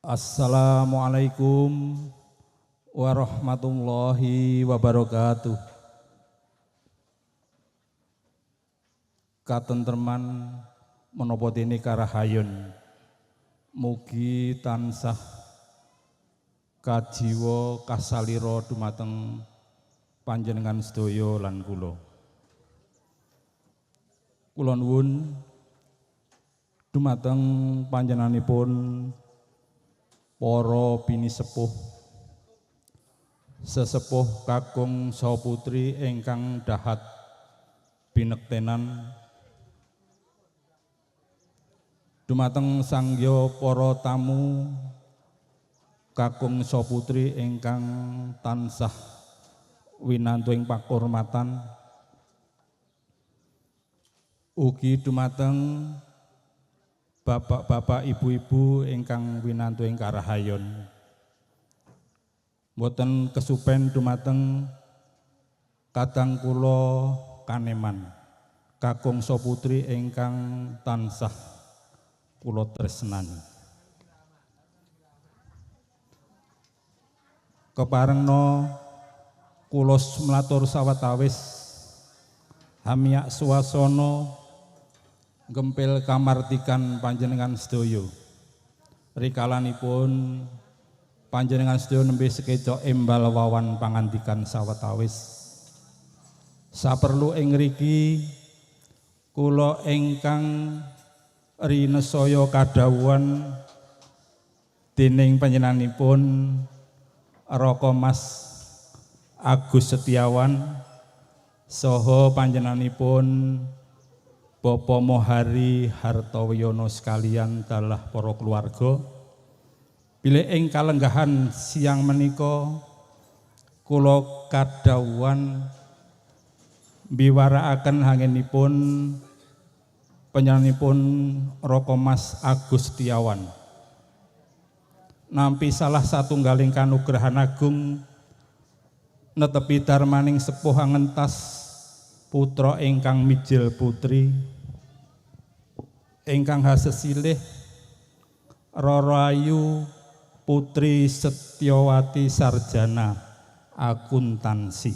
Assalamualaikum warahmatullahi wabarakatuh. Katentreman menapa dene karahayon, mugi tansah kajiwa kasalira dumateng panjenengan sedaya lan kula. Kula nuwun dumateng panjenenganipun para pinisepuh sesepuh kakung saha putri ingkang dahat binektenan, dumateng sangya para tamu kakung saha putri ingkang tansah winantu ing pakurmatan, ugi dumateng bapak-bapak, ibu-ibu ingkang winantu ing karahayon. Boten kesupen dumateng kadang kula kaneman kakung saha putri ingkang tansah kula tresnani. Keparengna kula mlatur sawetawis hamiyak swasana gempil kamardikan panjenengan sedaya. Rikalanipun panjenengan sedaya nembe sekeca embal wawan pangandikan sawetawis. Saperlu ing ngriki kula ingkang rinesaya kadhawuhan dening panjenenganipun Raka Mas Agus Setiawan saha panjenenganipun Bapak Mohari Hartowiyono sekalian dalah para keluarga. Bilih ing kalenggahan siang menika kula kadhawuhan mbiwarakaken hangenipun panjenenganipun Raka Mas Agus Setiawan nampi salah satunggaling kanugrahan agung netepi darmaning sepuh angentas putra ingkang mijil putri ingkang hasesilih Roro Ayu Putri Setyawati Sarjana Akuntansi,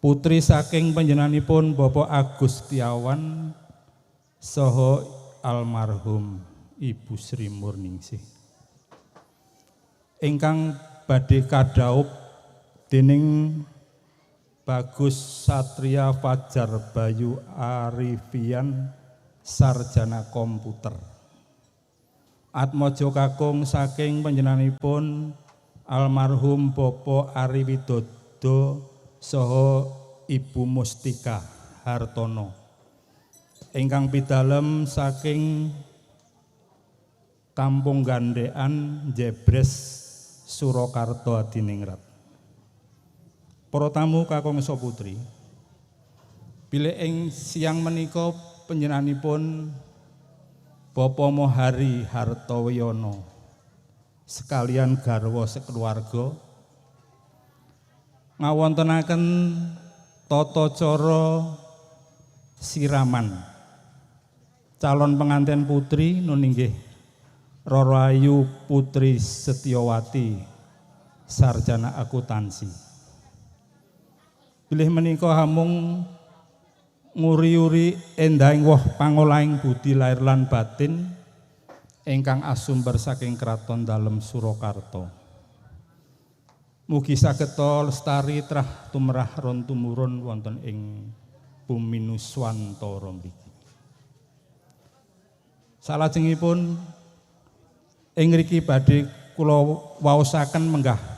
putri saking panjenenganipun Bapak Agus Setiawan saha almarhum Ibu Sri Murningsih ingkang badhe kadhaup dening Bagus Satria Fajar Bayu Arifian Sarjana Komputer. Atmaja kakung saking panjenenganipun almarhum Bapak Ari Widodo saha Ibu Mustika Hartono ingkang pidalem saking Kampung Gandekan Jebres Surakarta Adiningrat. Para tamu kakung saha putri, bilih ing siang menika panjenenganipun Bapak Mohari Hartowiyono sekalian garwa sekeluarga ngawontenaken tata cara siraman calon pengantin putri nun inggih Roro Ayu Putri Setyawati Sarjana Akuntansi. Bilih menika hamung nguri-uri endahing woh pangolahing budi lair lan batin ingkang asumber saking kraton dalem Surakarta. Mugi sageta lestari trah tumrah ron tumurun wonten ing bumi Nuswantara mriki. Salajengipun ing ngriki badhe kula waosaken menggah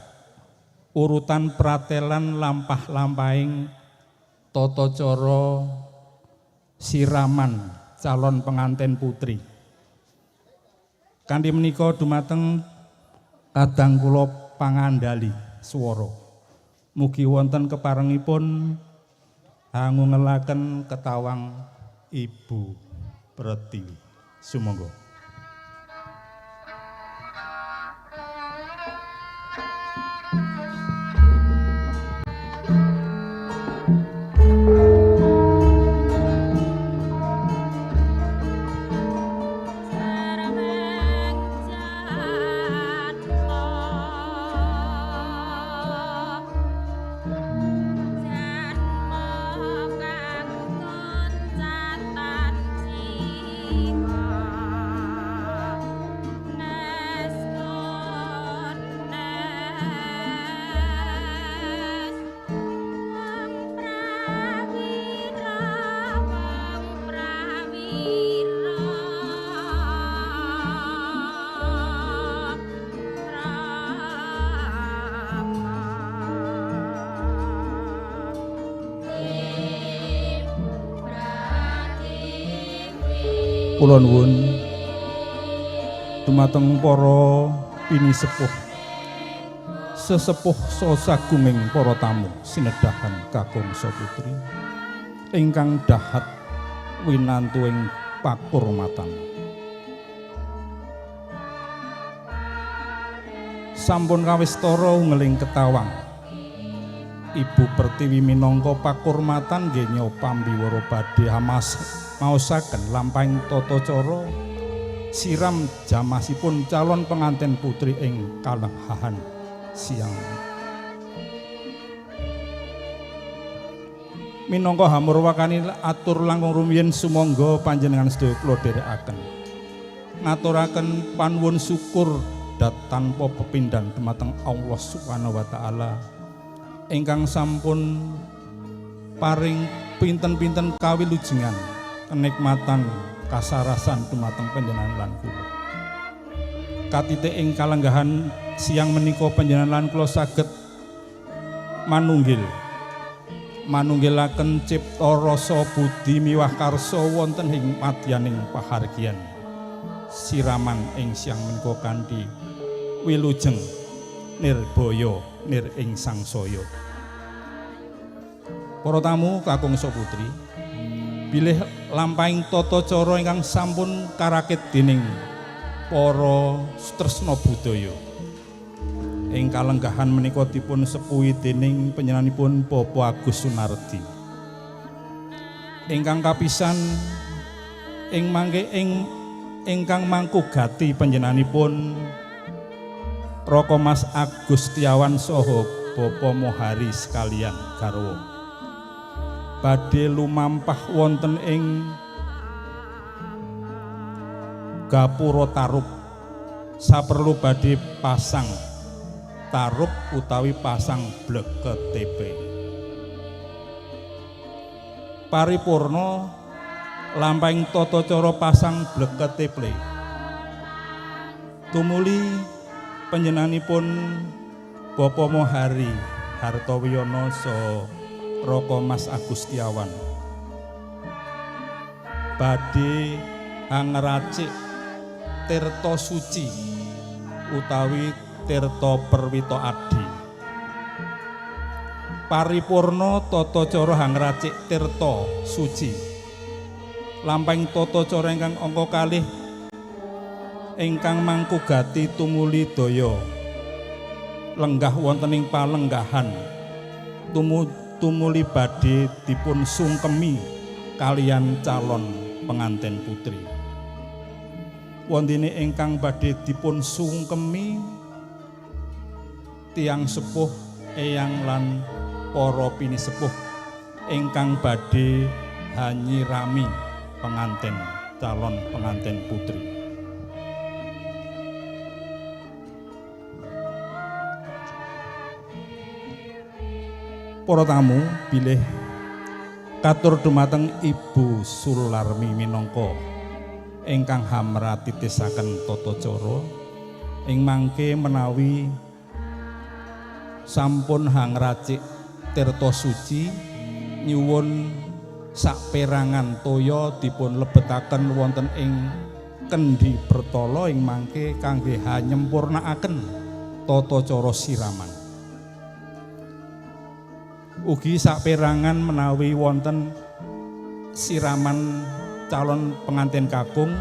urutan pratelan lampah-lampahing tata cara siraman calon pengantin putri. Kanthi menika dumateng kadang kula pangandali swara. Mugi wonten keparengipun hangungelaken ketawang Ibu Pretiwi. Sumangga. Sarmeng Kula nuwun dumateng para pinisepuh sesepuh sasagunging para tamu sinedahan kakung saputri ingkang dahat winantuing pakurmatan. Sampun kawistara ngeling ketawang Ibu Pertiwi minangka pakurmatan nggih nyopambiwara badhe maosaken lampahing tata cara siram jamasipun calon pengantin putri ing kalenggahan siang. Minangka hamurwakani atur langkung rumiyin sumangga panjenengan sedaya kula dherekaken ngaturaken panuwun syukur tanpa pepindhan dumateng Allah Subhanahu wa taala ingkang sampun paring pinten-pinten kawilujengan kenikmatan kasarasan dumateng panjenengan lan kula. Katite ing kalenggahan siang menika panjenengan lan kula saged manunggilaken cipta rasa budi miwah karsa wonten ing madyaning pahargyan siraman ing siang menika kanthi wilujeng nirbaya nir ing sangsaya. Para tamu kakung saputri, bilih lampahing tata cara ingkang sampun karakit dening para tresna budaya. Ing kalenggahan menika dipun sepuhi dening panjenenganipun Bapak Agus Sunardi. Ingkang kapisan ing mangke ingkang mangkugati panjenenganipun Roko Mas Agus Setiawan saha Bapa Mohari sekalian garwa badhe lumampah wonten ing gapura tarup saperlu badhe pasang tarup utawi pasang bleketep paripurna lampahing tata cara pasang bleketep tumuli panjenenganipun Bapak Mohari Hartowiyono saha Roko Mas Agus Setiawan badhe angracik tirta suci utawi tirta perwita adi paripurna tata cara angracik tirta suci lampahing tata cara ingkang angka kalih ingkang mangkugati tumuli daya lenggah wonten ing palenggahan tumuli badhe dipun sungkemi kalian calon pengantin putri wontene ingkang badhe dipun sungkemi tiyang sepuh eyang lan para pinisepuh ingkang badhe hanyirami pengantin calon pengantin putri. Para tamu bilih katur dumateng Ibu Sularmi minangka ingkang hamratitisaken tata cara ing mangke menawi sampun hangracik tirta suci nyuwun saperangan toya dipun lebetaken wonten ing kendi bertala ing mangke kangge hanyempurnakaken tata cara siraman. Ugi saperangan menawi wonten siraman calon pengantin kakung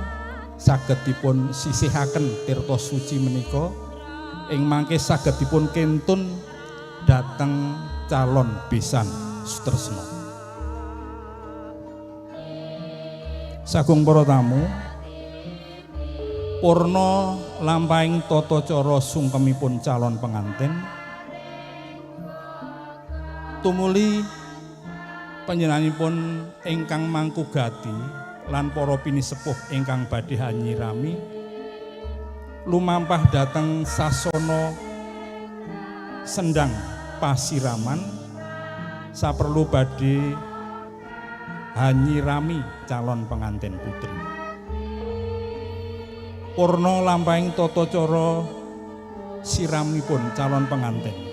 saged dipun sisihaken tirta suci menika ing mangke saged dipun kentun dhateng calon besan sutresna. Sagung para tamu purna lampahing tata cara sungkemipun calon pengantin tumuli panjenenganipun ingkang mangkugati lan para pinisepuh ingkang badhe hanyirami lumampah dhateng sasana sendang pasiraman saperlu badhe hanyirami calon pengantin putri. Purna lampahing tata cara siramipun calon pengantin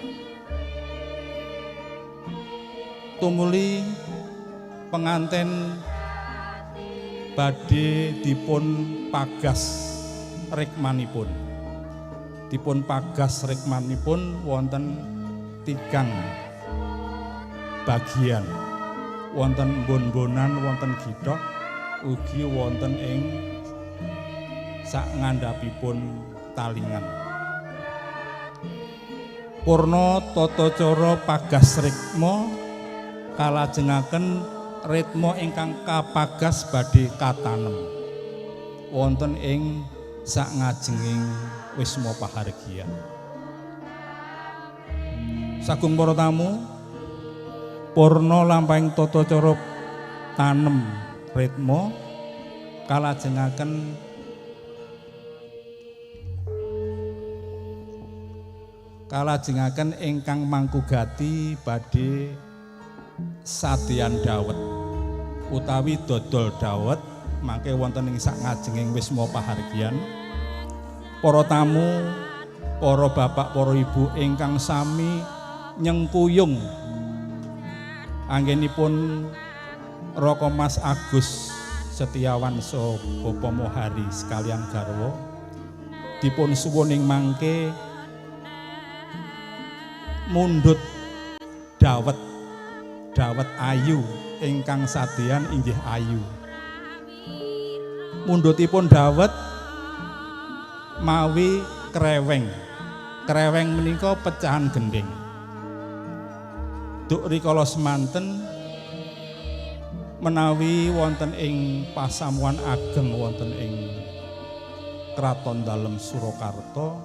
tumuli pengantin badhe dipun pagas rikmanipun. Dipun pagas rikmanipun wonten 3 bagian. Wonten mbon-mbonan, wonten githok, ugi wonten ing sak ngandhapipun talingan. Purna tata cara pagas rikma kalajengaken ritma ingkang kapagas badhe katanem wonten ing sak ngajenging wisma pahargyan. Sagung para tamu, purna lampahing tata cara tanem ritma kalajengaken ingkang mangkugati badhe sadyan dawet utawi dodol dawet mangke wonten ing sak ngajenging wisma pahargyan. Para tamu, para bapak, para ibu ingkang sami nyengkuyung anggenipun Raka Mas Agus Setiawan saha Bapa Mohari sekalian garwa dipun suwuning mangke mundhut dawet ayu ingkang sadyan inggih ayu. Mundhutipun dawet mawi kreweng. Kreweng menika pecahan gending. Duk rikala semanten menawi wonten ing pasamuan ageng wonten ing Kraton Dalem Surakarta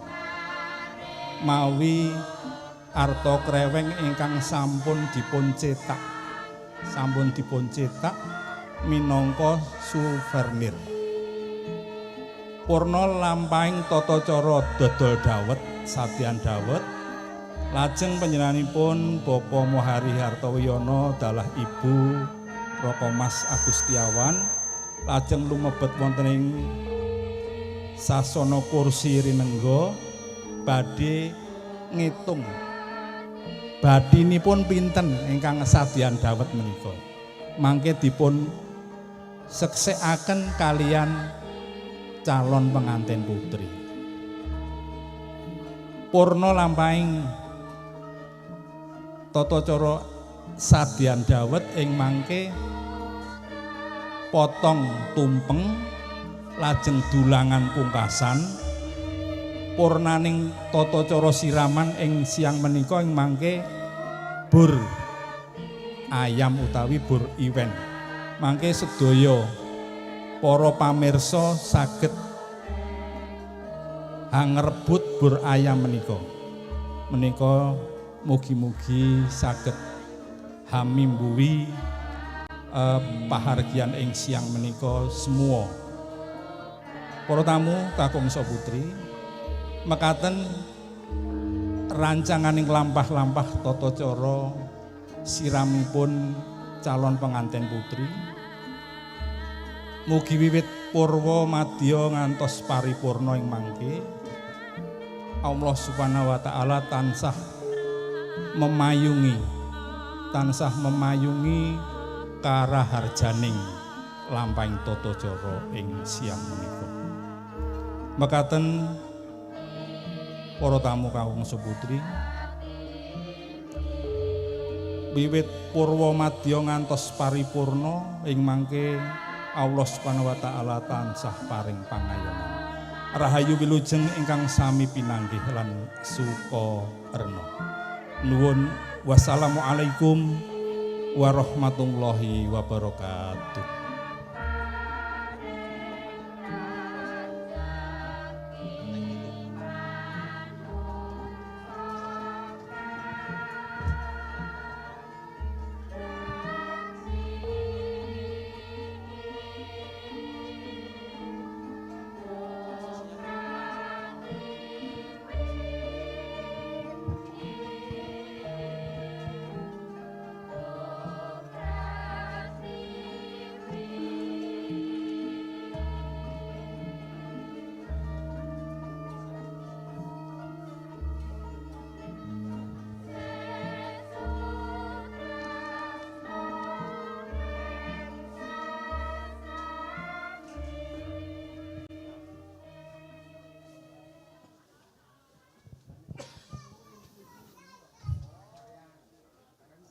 mawi arta kreweng ingkang sampun dipun cetak minangka souvenir. Purna lampahing tata cara dodol dawet sadyan dawet lajeng panjenenganipun Bapa Mohari Hartawiyana dalah Ibu Raka Mas Agus Setiawan lajeng lumebet wonten ing sasana kursi rinengga badhe ngitung badinipun pinten ingkang sadyan dawet menika. Mangke dipun seksekaken kalian calon pengantin putri. Purna lampahing tata cara sadyan dawet ing mangke potong tumpeng lajeng dulangan pungkasan. Purnaning tata cara siraman ing siang menika ing mangke bur ayam utawi bur iwen. Mangke sedaya para pamirsa saged ngrebut bur ayam menika. Menika mugi-mugi saged hamimbuhi pahargyan ing siang menika semua. Para tamu kakung saputri, mekaten rancanganing lampah-lampah tata cara siramipun calon pengantin putri. Mugi wiwit purwa madya ngantos paripurna ing mangke Allah Subhanahu wa taala tansah memayungi karaharjaning lampahing tata cara ing siang menika. Mekaten para tamu kakung saputri, wiwit purwa madya ngantos paripurna ing mangke Allah Subhanahu wa taala tansah paring pangayoman. Rahayu wilujeng ingkang sami pinanggih lan sukarna. Nuwun, wassalamualaikum warahmatullahi wabarakatuh.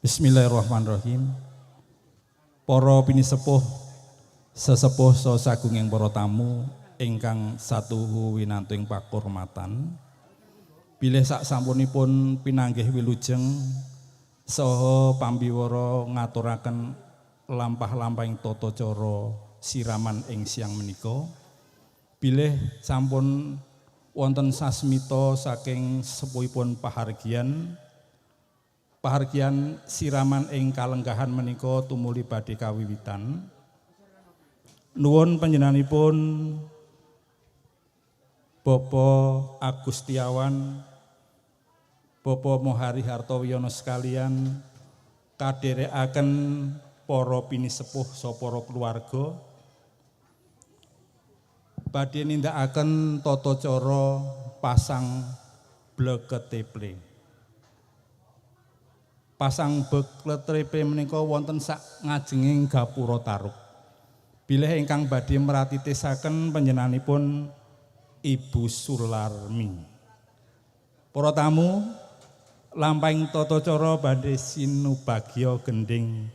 Bismillahirrahmanirrahim. Para pinisepuh sesepuh sagunging para tamu ingkang satuhu winantuing pakurmatan. Bilih sak sampunipun pinanggih wilujeng saha pambiwara ngaturaken lampah-lampahing tata cara siraman ing siang menika. Bilih sampun wonten sasmita saking sepuhipun pahargyan siraman ing kalenggahan menika tumuli badhe kawiwitan. Nuwun panjenenganipun Bapak Agustiawan, Bapak Mohari Hartowiyono sekalian, kadherekaken para pinisepuh saha para keluarga badhe nindakaken tata cara pasang bleketeple. Pasang bleketeple menika wonten sak ngajenging gapura tarub. Bilih ingkang badhe mratitisaken panjenenganipun Ibu Sularmi. Para tamu, lampahing tata cara badhe sinubagya gending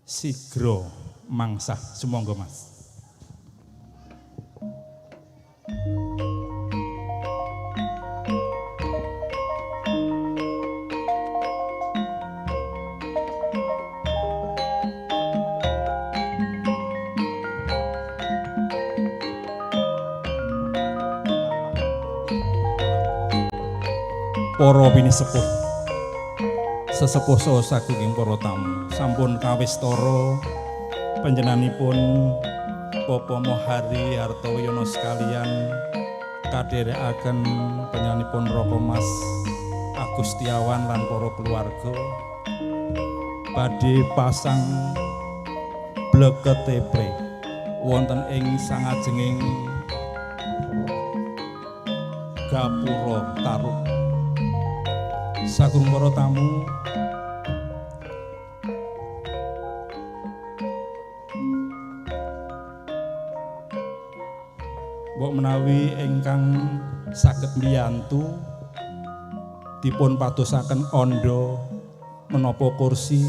sigra mangsah. Sumangga Mas. Para pinisepuh sesepuh saha sagunging para tamu sampun kawistara panjenenganipun Bapak Mohari Hartowiyono sekalian, kadherekaken panjenenganipun Raka Mas Agustiawan lan para keluarga badhe pasang bleketeple wonten ing sangajenging gapura tarub. Sagung para tamu, mbok menawi ingkang saged mbiyantu dipun padosaken andha menapa kursi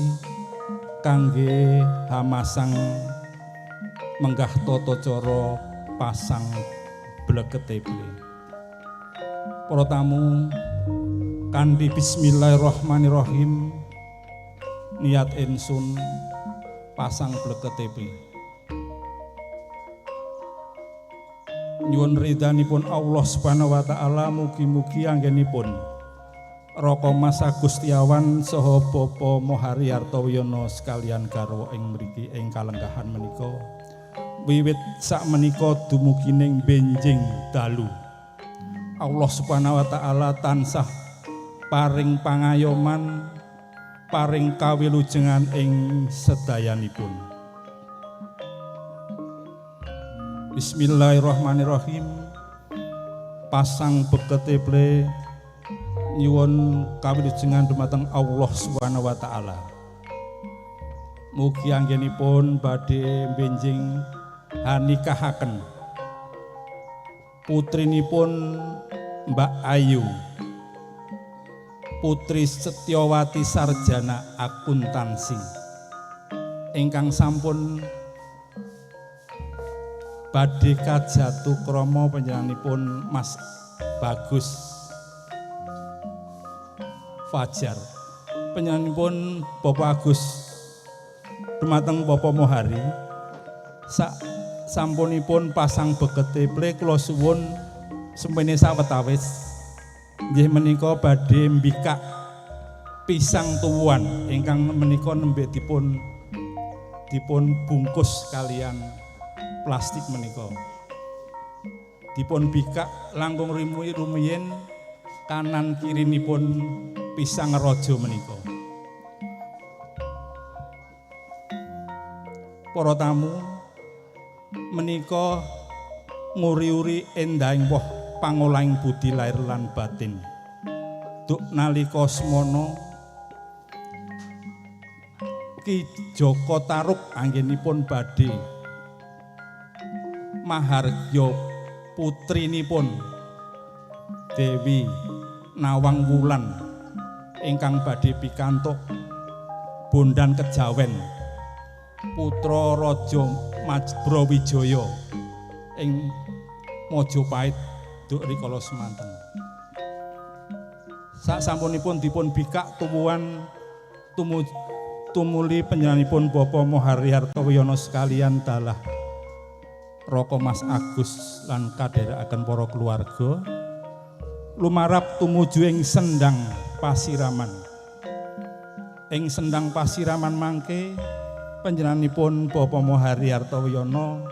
kangge hamasang menggah tata cara pasang bleketeple. Para tamu, kanthi bismillahirrahmanirrahim niat insun pasang bleketeple. Nyuwun ridhanipun Allah Subhanahu wa taala, mugi-mugi anggenipun Raka Mas Agustiawan saha Bapak Mohari Hartowiyono sekalian garwa ing mriki ing kalenggahan menika wiwit sak menika dumugining benjing dalu. Allah Subhanahu wa taala tansah paring pangayoman, paring kawilujengan ing sedayanipun. Bismillahirrahmanirrahim. Pasang bleketeple nyuwun kawilujengan dumateng Allah Subhanahu wa taala. Mugi anggenipun badhe benjing hanikahaken putrinipun Mbak Ayu, Putri Setyawati sarjana akuntansi ingkang sampun badhe kajatu krama panjenenganipun Mas Bagus Fajar. Panjenenganipun Bapak Agus dumateng Bapak Mohari sak sampunipun pasang bleketeple kula suwun sempene sawetawis nggih menika badhe mbikak pisang tuwuhan ingkang menika nembe dipun bungkus kalian plastik menika. Dipun bikak langkung rumiyin kanan kirinipun pisang raja menika. Para tamu, menika nguri-uri endahing woh pangolahing budi lair lan batin. Duk nalika semana Ki Joko Tarub anggenipun badhe mahargya putrinipun Dewi Nawang Wulan ingkang badhe pikantuk Bondan Kejawen putra Raja Brawijaya ing Majapahit duk rikala semanten. Sasampunipun dipun bikak tuwuhan tumuli panjenenganipun Bapak Mohari Hartowiyono sekalian dalah Raka Mas Agus lan kadherekaken para keluarga lumarap tumuju ing Sendang Pasiraman. Ing Sendang Pasiraman mangke panjenenganipun Bapak Mohari Hartowiyono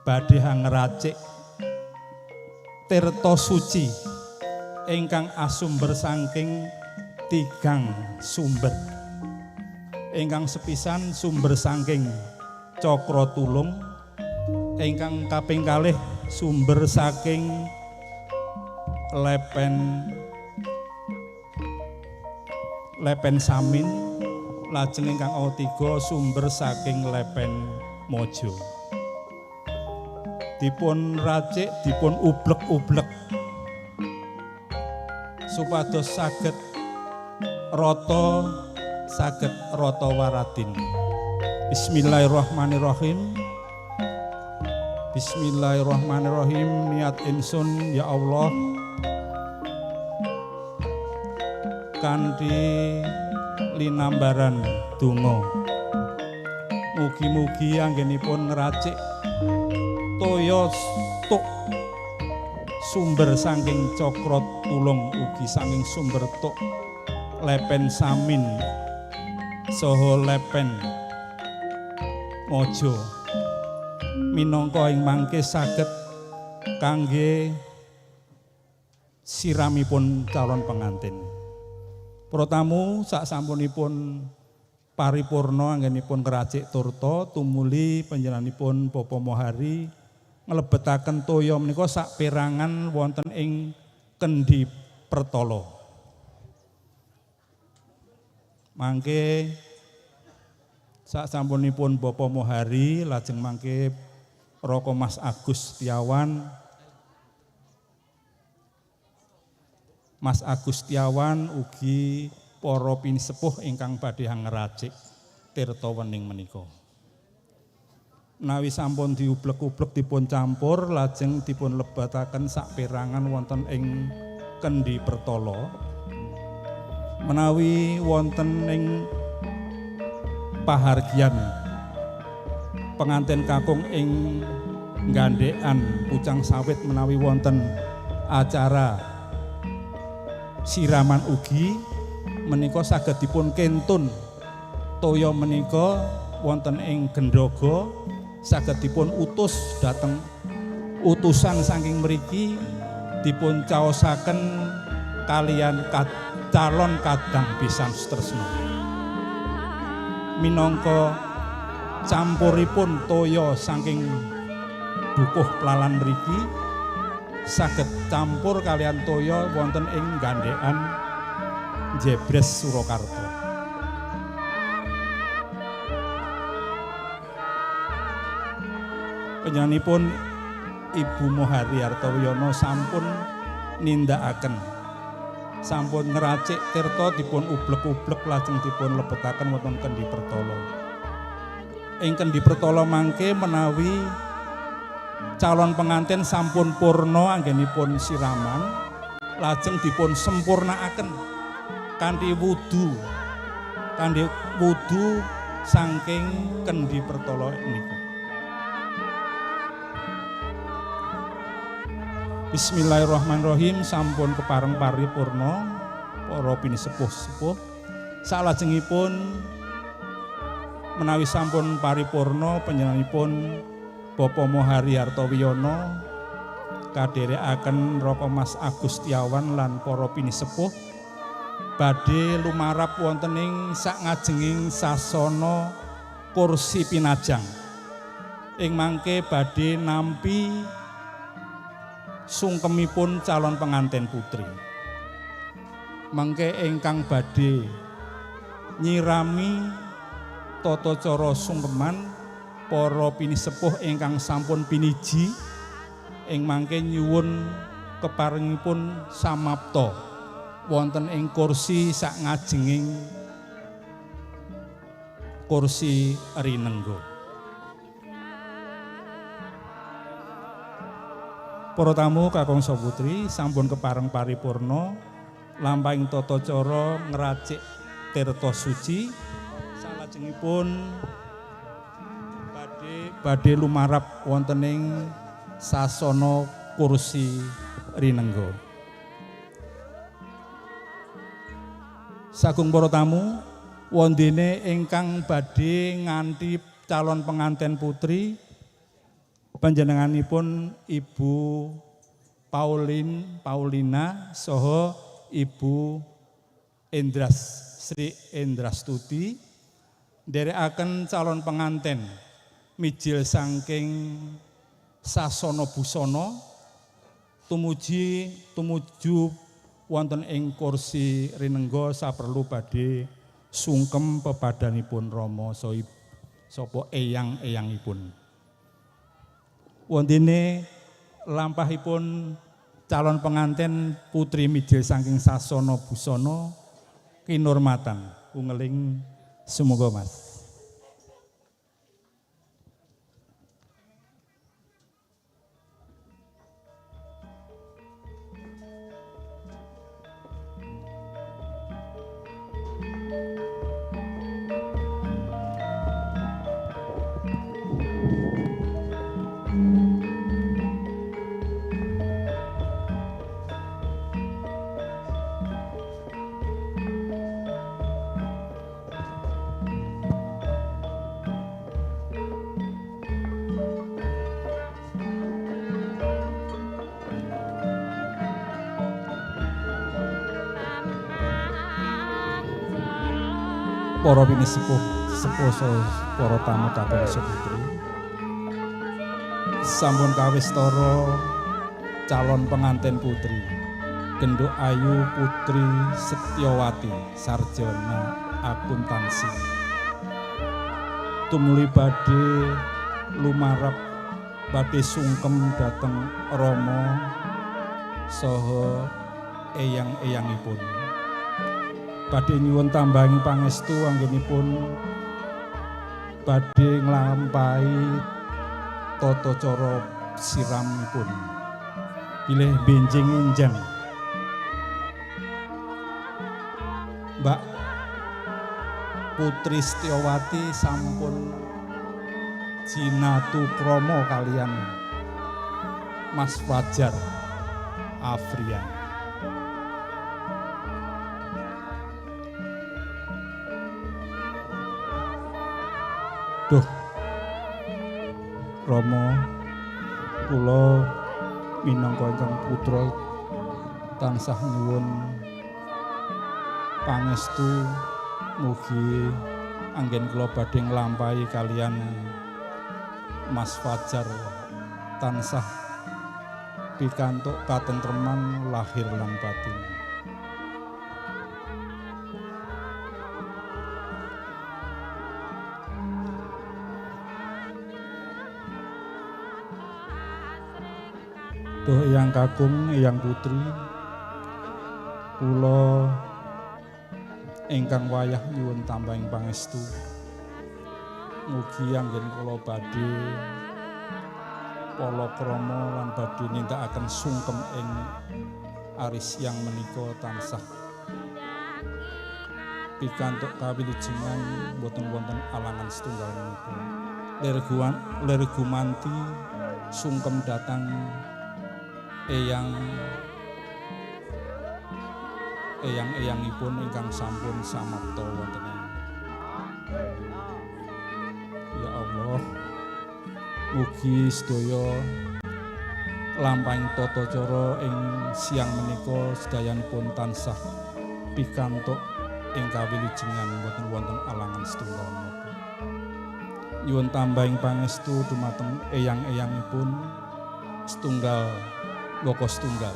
badhe ngracik tirta suci ingkang asumber saking 3 sumber. Ingkang sepisan sumber saking Cakra Tulung, ingkang kaping kalih sumber saking Lepen Samin, lajeng ingkang katiga sumber saking Lepen Mojo. Dipun racik, dipun ublek-ublek supados saged rata waradin. Bismillahirrahmanirrahim. Bismillahirrahmanirrahim. Niat insun ya Allah kanthi linambaran donga mugi-mugi anggenipun ngracik toya tuk sumber saking Cakra Tulung ugi saking sumber tuk Lepen Samin saha Lepen Mojo minangka ing mangke saged kangge siramipun calon pengantin. Para tamu saksampunipun paripurna anggenipun ngracik turta tumuli panjenenganipun Bapak Mohari nglebetaken toya menika sak perangan wonten ing Kendi Pertala. Mangke saksampunipun Bapak Mohari lajeng mangke Raka Mas Agus Setiawan ugi para pinisepuh ingkang badhe ngracik tirta wening menika. Menawi sampun diublek-ublek dipun campur lajeng dipun lebetaken sak perangan wonten ing Kendi Pertala. Menawi wonten ing pahargyan pengantin kakung ing Gandekan Pucang Sawit menawi wonten acara siraman ugi menika saged dipun kentun toya menika wonten ing Gendaga saged dipun utus dhateng utusan saking mriki dipun caosaken kalian calon kadang pisan tresna minangka campuripun toya saking dukuh plalan mriki saged campur kalian toya wonten ing Gandekan Jebres Surakarta. Panjenenganipun Ibu Mohari Hartowiyono sampun nindakaken sampun ngeracik tirta dipun ublek-ublek lajeng dipun lebetaken wonten Kendi Pertala. Ing Kendi Pertala mangke menawi calon pengantin sampun purna anggenipun siraman lajeng dipun sempurnakaken kanthi wudu saking Kendi Pertala niku. Bismillahirrahmanirrahim. Sampun kepareng paripurna para pinisepuh-sepuh salajengipun menawi sampun paripurna panjenenganipun Bapak Mohari Hartowiyono kadherekaken Raka Mas Agus Setiawan lan para pinisepuh badhe lumarap wonten ing sakngajenging sasana kursi pinajang ing mangke badhe nampi sungkemipun calon pengantin putri. Mangke ingkang badhe nyirami tata cara sungkeman para pinisepuh ingkang sampun piniji ing mangke nyuwun keparengipun samapta wonten ing kursi sakngajenging kursi rinenggo. Para tamu kakung saputri sampun kepareng paripurna lampahing tata cara ngracik tirta suci salajengipun badhe lumarap wonten ing sasana kursi rinenggo. Sagung para tamu wondene ingkang badhe nganti calon penganten putri panjenenganipun Ibu Paulina saha Ibu Sri Endrastuti nderekaken calon penganten mijil saking sasana busana tumuju wonten ing kursi rinengga saperlu badhe sungkem pepadanipun Rama sapa eyang-eyangipun. Wondene lampahipun calon penganten putri mijil saking sasana busana kinurmatan kungeling sumuga Mas. Para pinisepuh para tamu kakung saputri sampun kawistara calon penganten putri Genduk Ayu Putri Setyawati sarjana akuntansi tumuli badhe lumarap badhe sungkem dhateng Rama saha eyang-eyangipun. Badhe nyuwun tambahing pangestu anggenipun badhe nglampahi tata cara siramipun bilih benjing enjang. Mbak Putri Setyawati sampun jinatu krama kalian Mas Fajar Afrian. Duh, Rama kula minangka ingkang putra tansah nyuwun pangestu mugi anggen kula badhe nglampahi kalian Mas Fajar tansah pikantuk katentreman lahir lan batin. Duh Eyang Kakung, Eyang Putri, kula ingkang wayah nyuwun tambahing pangestu. Mugi anggen kula badhe palakrama lan badhe nindakaken sungkem ing aris yang menika tansah pikantuk kawilujengan boten wonten alangan setunggal menika. Lir gumanti sungkem datang eyang-eyangipun ingkang sampun samapta wonten. Ya Allah, mugi sedaya lampahing tata cara ing siang menika sedayanipun tansah pikantuk ing kawilujengan boten wonten alangan setunggal menapa. Nyuwun tambahing pangestu dumateng eyang-eyangipun setunggal Loko setunggal.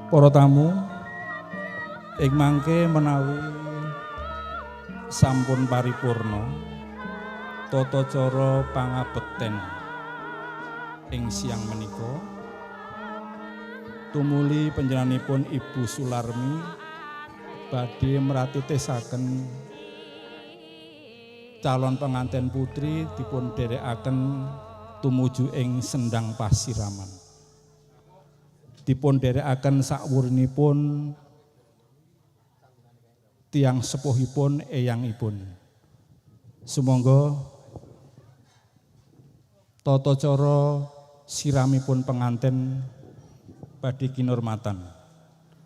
Para tamu, ing mangke menawi sampun paripurna tata cara pangabekten ing siang menika tumuli panjenenganipun Ibu Sularmi badhe mratitesaken calon pengantin putri dipun dherekaken tumuju ing sendang pasiraman. Dipun dherekaken sakwurinipun tiang sepuhipun eyangipun. Sumangga tata cara siramipun pengantin badhe kinurmatan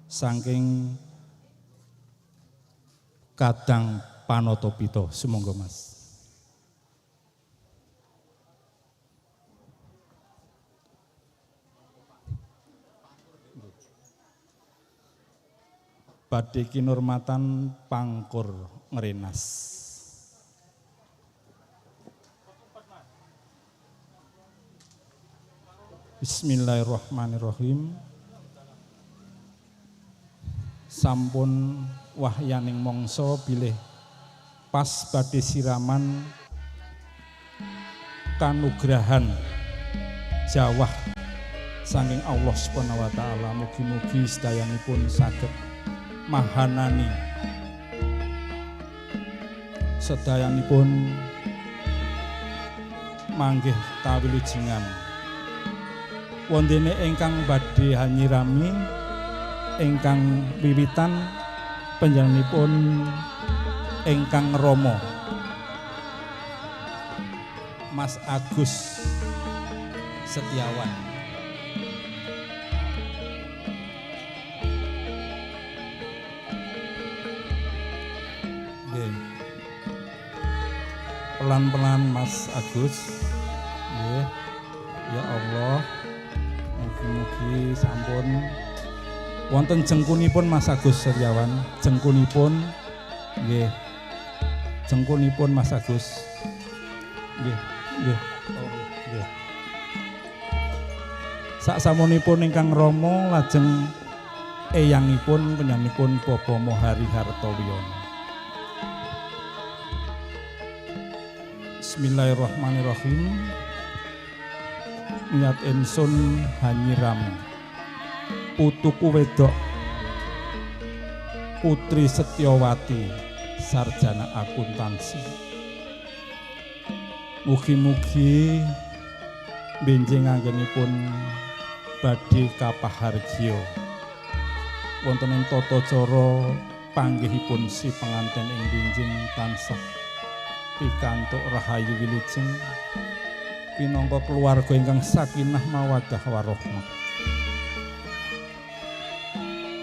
saking kadang panotopito. Sumangga Mas. Badhe kinurmatan pangkur ngrenas. Bismillahirrahmanirrahim. Sampun wahyaning mangsa bilih pas badhe siraman kanugrahan jawah saking Allah Subhanahu wa taala. Mugi-mugi sedayanipun saged mahanani sedayanipun manggih kawilujengan wondene ingkang badhe hanyirami ingkang wiwitan panjenenganipun ingkang Rama Mas Agus Setiawan. Nggih. Pelan-pelan Mas Agus. Nggih. Ya Allah. Mugi-mugi sampun wonten jengkunipun Mas Agus Setiawan, jengkunipun nggih. Jengkunipun Mas Agus. Nggih, nggih. Oh, nggih. Saksamunipun ingkang Rama lajeng eyangipun panjenenganipun Bapak Mohari Hartowiyono. Bismillahirrahmanirrahim. Niat ingsun hanyirami putuku wedok Putri Setyawati sarjana akuntansi. Mugi-mugi benjing anggenipun badhe kapahargya wonten ing tata cara panggihipun si pengantin ing benjing tansah pikantuk rahayu wilujeng pinangka keluarga ingkang sakinah mawaddah warahmah.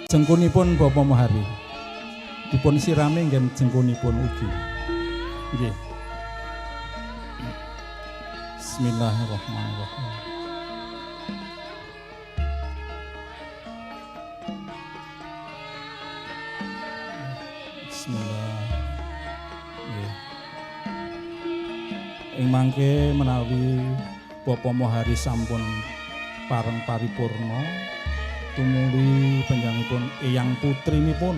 Jengkunipun Bapak Mohari dipun sirami nggih jengkunipun ugi. Nggih. Bismillahirrahmanirrahim. Bismillah. Nggih. Ing mangke menawi Bapak Mohari sampun pareng paripurna tumuli panjenenganipun eyang putrinipun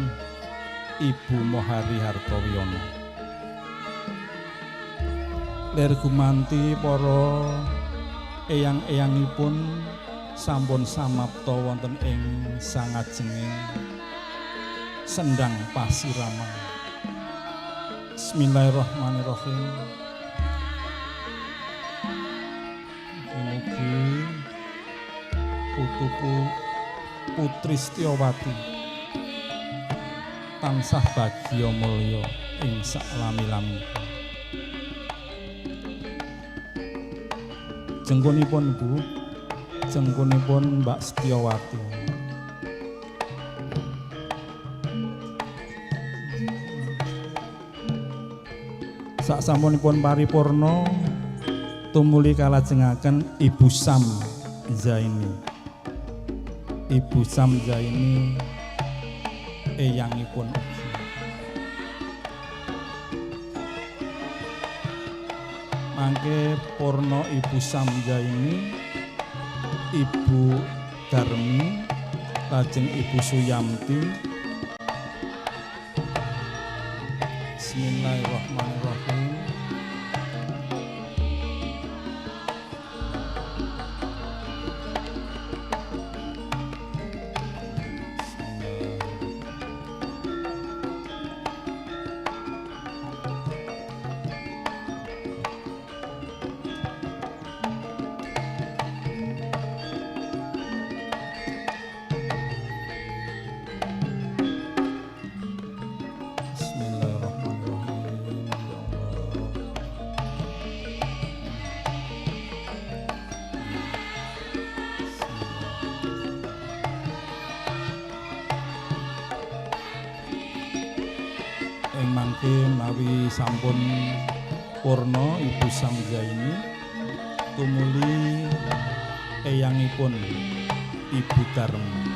Ibu Mohari Hartowiyono. Lir gumanti para eyang-eyangipun sampun samapta wonten ing sangajenging sendang pasiraman. Bismillahirrahmanirrahim. Mugi putuku Putri Setyawati tansah bagya mulya ing saklami-lami. Jengkunipun Bu, jengkunipun Mbak Setyawati. Saksampunipun paripurna tumuli kalajengaken Ibu Sam Zaini. Ibu Sam Zaini eyangipun ugi. Mangke purna Ibu Sam Zaini, Ibu Darmi, lajeng Ibu Suyamti. Bismillahirrahmanirrahim. menawi sampun purna Ibu Samjaini tumuli eyangipun Ibu Darmi.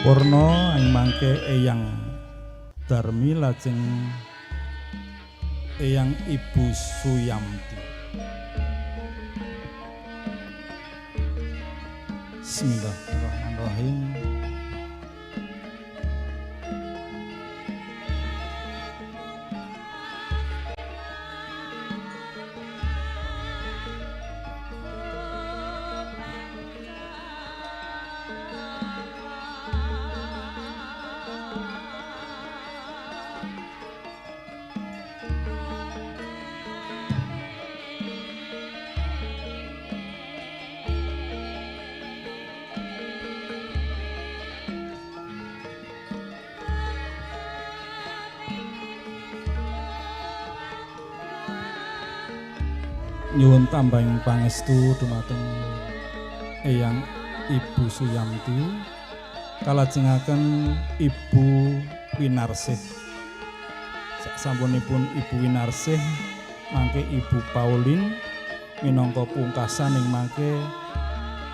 Purna ing mangke eyang Darmi lajeng eyang Ibu Suyamti. Bismillahirrahmanirrahim. Nyuwun tambahing pangestu dumateng eyang Ibu Suyamti kalajengaken Ibu Winarsih. Sasampunipun Ibu Winarsih mangke Ibu Pauline minangka pungkasan ing mangke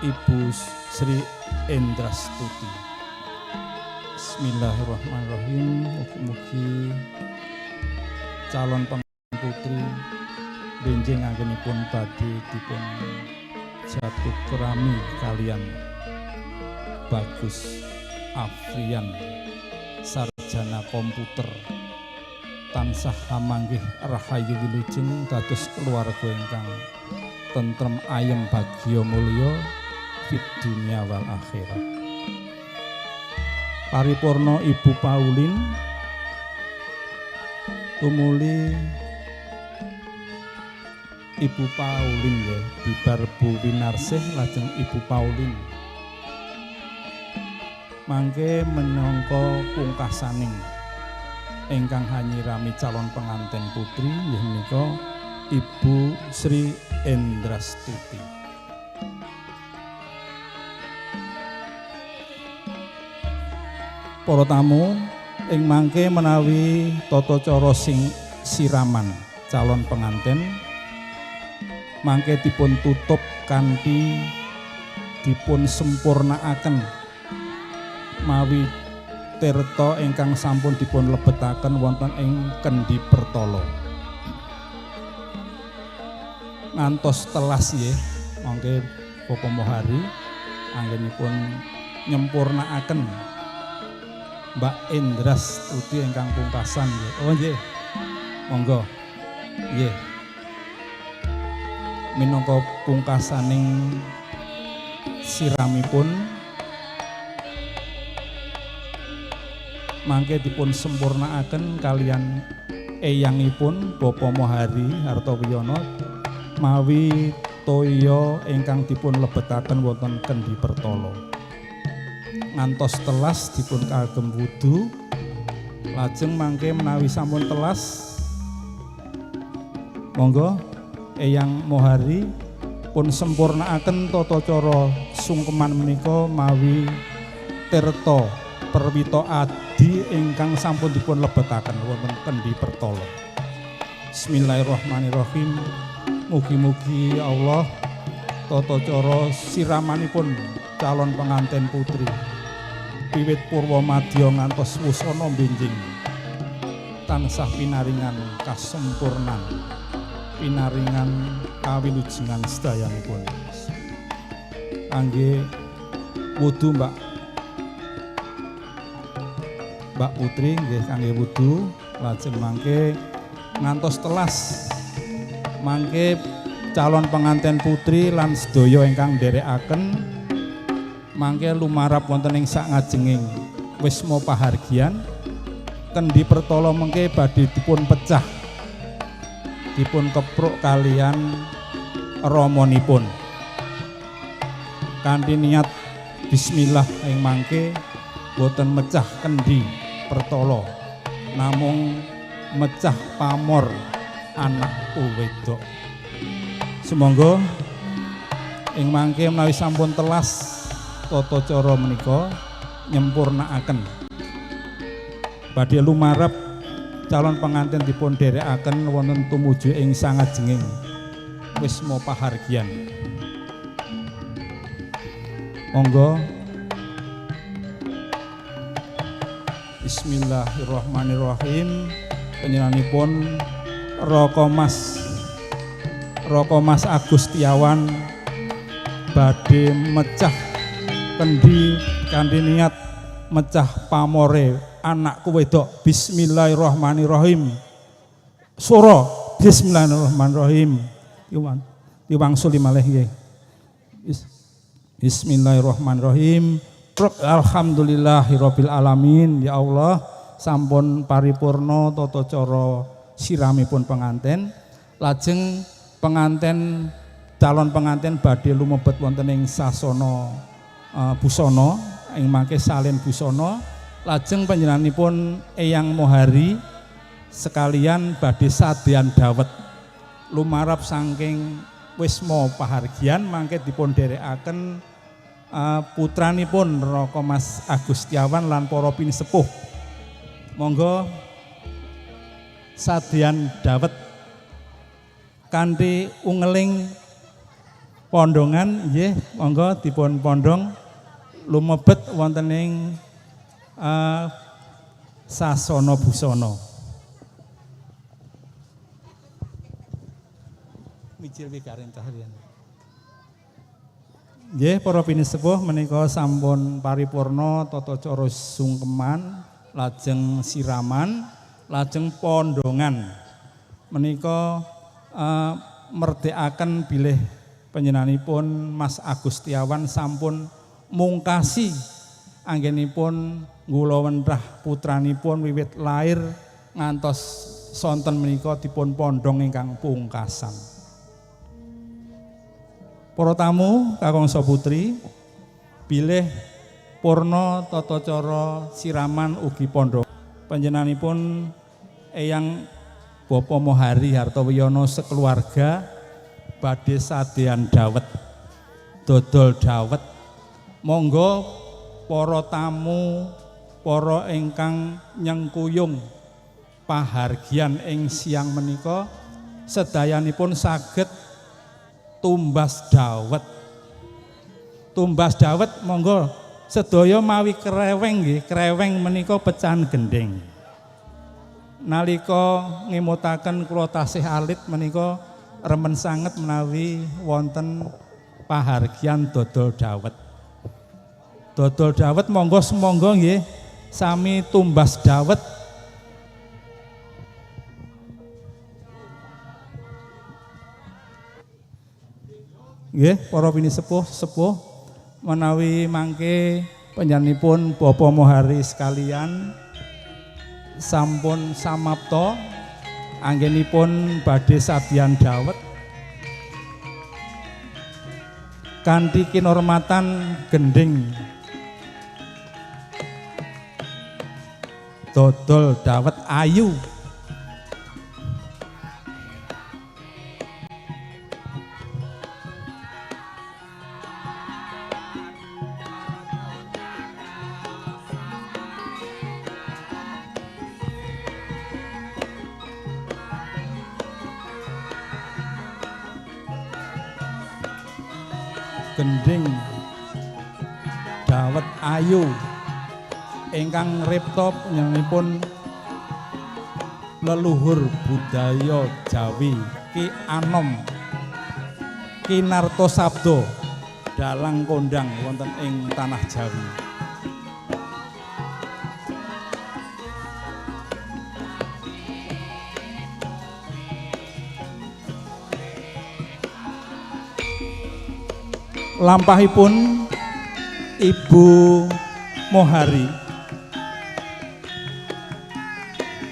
Ibu Sri Endrastuti. Bismillahirrahmanirrahim. Mugi-mugi calon pengantin putri benjing anggenipun badhe dipun jatuh kerami kalian Bagus Afrian sarjana komputer tansah hamanggih rahayu wilujeng dados keluarga ingkang tentrem ayem bagya mulya fid dunya wal akhirat. Paripurna Ibu Pauline tumuli Ibu Pauline nggih bibar Bu Winarsih lajeng Ibu Pauline mangke menangka pungkasaning ingkang hanyirami calon pengantin putri inggih menika Ibu Sri Endrastuti. Para tamu ing mangke menawi tata cara siraman calon pengantin mangke dipun tutup kanthi dipun sempurnakaken mawi tirta ingkang sampun dipun lebetaken wonten ing Kendi Pertolo. Ngantos telas nggih mangke Bapak Mohari anggenipun nyempurnakaken Mbak Endrastuti ingkang pungkasan nggih. Oh nggih. Monggo. Nggih. Minangka pungkasaning siramipun mangke dipun sempurnakaken kalian eyangipun Bapak Mohari Hartowiyono mawi toya ingkang dipun lebetaken wonten Kendi Pertolo. Ngantos telas dipun kagem wudu lajeng mangke menawi sampun telas monggo Eyang Mohari pun sempurnakaken tata cara sungkeman menika mawi tirta perwita adi ingkang sampun dipun lebetaken wonten Kendi Pertolo. Bismillahirrahmanirrahim. Mugi-mugi Allah tata cara siramanipun calon pengantin putri wiwit purwa madya ngantos wusana benjing tansah pinaringan kasempurnan pinaringan kawilujengan sedayanipun. Kangge wudu Mbak Putri nggih kangge wudu lajeng mangke ngantos telas mangke calon pengantin putri lan sedaya ingkang nderekaken mangke lumarap wonten ing sak ngajenging wisma pahargyan kendi pertolo mengke badhe dipun pecah, dipun kepruk kalian ramanipun kanthi niat bismillah ing mangke boten mecah kendi pertolo namung mecah pamor anak wedok. Sumangga ing mangke menawi sampun telas tata cara menika nyempurnakaken badhe lumarep calon pengantin dipun dherekaken wonten tumuju ing sangajenging wisma pahargyan. Monggo. Bismillahirrahmanirrahim. Panjenenganipun Raka Mas Agustiawan badhe mecah kendi kanthi niat mecah pamore anakku wedok. Bismillahirrahmanirrahim. Sura bismillahirrahmanirrahim. Diwangsuli malih nggih. Bismillahirrahmanirrahim. Alhamdulillahirabbil alamin. Ya Allah, sampun paripurna tata cara siramipun penganten. Lajeng penganten calon penganten badhe lumebet wonten ing sasana busana ing mangke salin busana. Lajeng panjenenganipun Eyang Mohari sekalian badhe sadean dawet lumarap saking wisma pahargyan mangke dipun dherekaken putranipun Raka Mas Agustiawan lan para pinisepuh. Monggo sadean dawet kanthi ungeling pondongan nggih, monggo dipun pondong lumebet wonten ing sasana busana. Mijil wigaren tahlian. Nggih, para pinisepuh menika sampun paripurna tata cara sungkeman, lajeng siraman, lajeng pondongan. Menika merdekaken bilih panjenenganipun Mas Agustiawan sampun mungkasi anggenipun ngulawentrah putranipun wiwit lair ngantos sonten menika dipun pondong ingkang pungkasan. Para tamu kakung saputri, bilih purna tata cara siraman ugi pondong panjenenganipun Eyang Bapak Mohari Hartowiono sekeluarga badhe sadean dawet dodol dawet. Monggo para tamu, para ingkang nyengkuyung pahargyan ing siang menika sedayanipun saged tumbas dawet. Tumbas dawet monggo sedaya mawi kreweng nggih, kreweng menika pecahan gending. Nalika ngemutaken kula tasih alit menika remen sanget menawi wonten pahargyan dodol dawet. Dodol dawet monggo semonggo nggih sami tumbas dawet. Nggih, para pinisepuh sepuh menawi mangke panjenenganipun Bapak Mohari sekalian sampun samapta anggenipun badhe sadean dawet kanthi kinurmatan gending dodol dawet ayu. Gending dawet ayu ingkang ripta panjenenganipun leluhur budaya Jawi Ki Anom Kinarto Sabdo dalang kondang wonten ing tanah Jawi. Lampahipun Ibu Mohari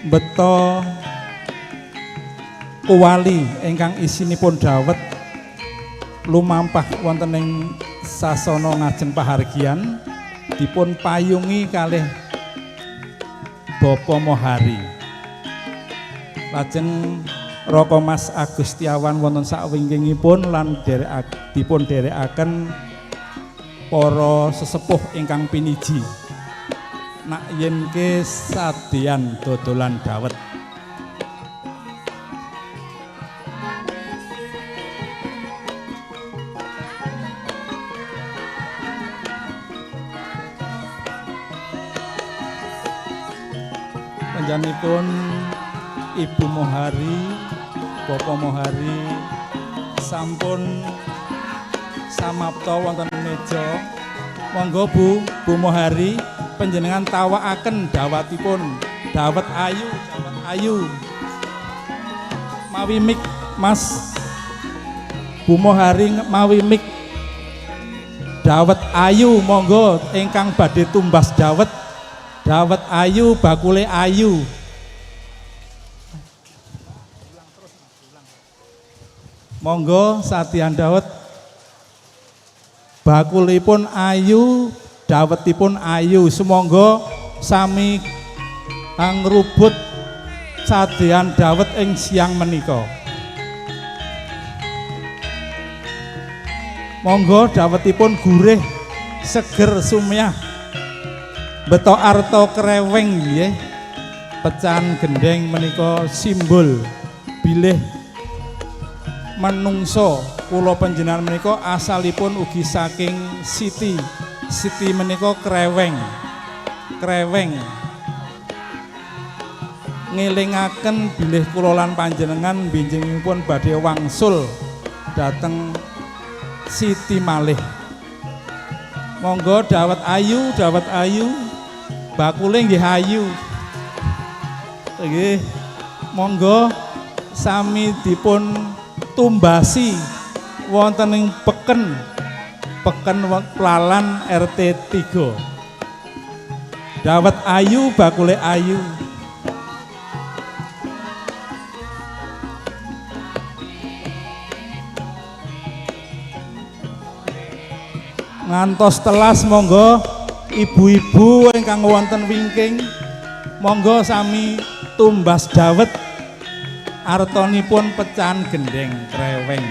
Beto kuwali ingkang isinipun dawet lumampah wonten ing sasana ngajeng pahargyan dipun payungi kalih Bapa Mohari. Lajeng Raka Mas Agustiawan wonten sakwingkingipun lan dipun dherekaken para sesepuh ingkang piniji. Nak yenke sadeyan dodolan dawet. Panjenenganipun Ibu Mohari, Bapak Mohari sampun samapta wonten meja. Monggo Bu Mohari panjenengan tawakaken dawatipun, dawet ayu. Mawi mik Mas. Bu Mohari mawi mik. Dawet ayu monggo ingkang badhe tumbas dawet. Dawet ayu, bakule ayu. Monggo sadeyan dawet. Bakulipun ayu, dawetipun ayu. Sumangga sami ngrubut sadeyan dawet ing siang menika. Monggo dawetipun gurih, seger sumyah. Beto arta kreweng nggih. Pecahan gendeng menika simbol bilih manungsa. Kula panjenengan menika asalipun ugi saking Siti. Siti menika kreweng. Ngelingaken bilih kula lan panjenengan benjingipun badhe wangsul dhateng Siti malih. Monggo dawet ayu. Bakule nggih ayu. Nggih. Monggo sami dipun tumbasi wonten ing peken Plalan RT 3. Dawet ayu, bakule ayu. Ngantos telas monggo ibu-ibu ingkang wonten wingking monggo sami tumbas dawet artanipun pecahan gendeng kreweng.